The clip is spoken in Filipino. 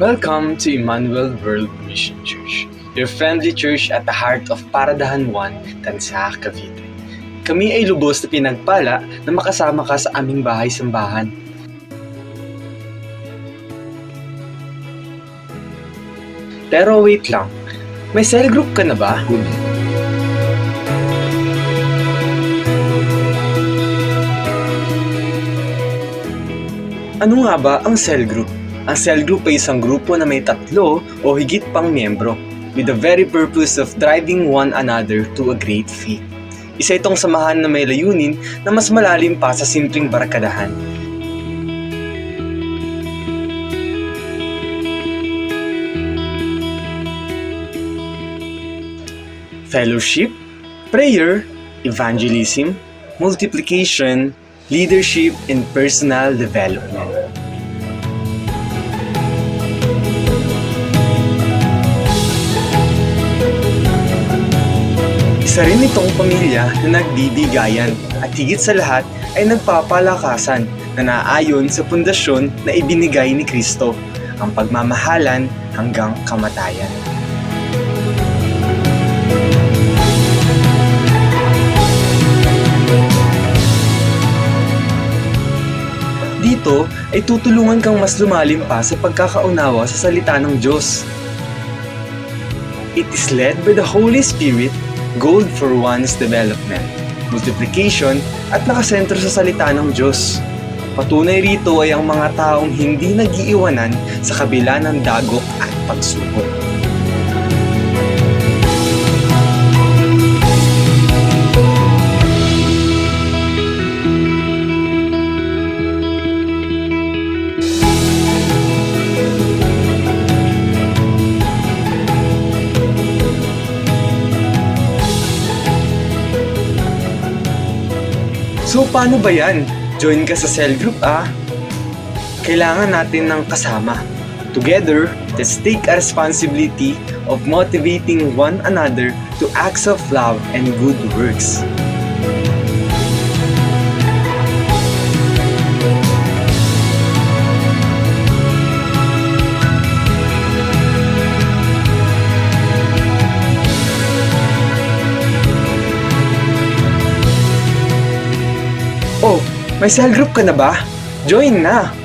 Welcome to Emmanuel World Mission Church, your friendly church at the heart of Paradahan 1, Tansa, Cavite. Kami ay lubos na pinagpala na makasama ka sa aming bahay-sambahan. Pero wait lang, may cell group ka na ba? Ano nga ba ang cell group? Ang cell group ay isang grupo na may 3 o higit pang miyembro with the very purpose of driving one another to a great faith. Isa itong samahan na may layunin na mas malalim pa sa simpleng barkadahan. Fellowship, prayer, evangelism, multiplication, leadership, and personal development. Isa rin itong pamilya na nagbibigayan at higit sa lahat ay nagpapalakasan na naayon sa pundasyon na ibinigay ni Kristo, ang pagmamahalan hanggang kamatayan. Dito ay tutulungan kang mas lumalim pa sa pagkakaunawa sa salita ng Diyos. It is led by the Holy Spirit, goal for one's development, multiplication at nakasentro sa salita ng Diyos. Patunay rito ay ang mga taong hindi nag-iiwanan sa kabila ng dagok at pagsubok. So paano ba yan? Join ka sa cell group Kailangan natin ng kasama. Together, let's take a responsibility of motivating one another to acts of love and good works. Oh, may cell group ka na ba? Join na!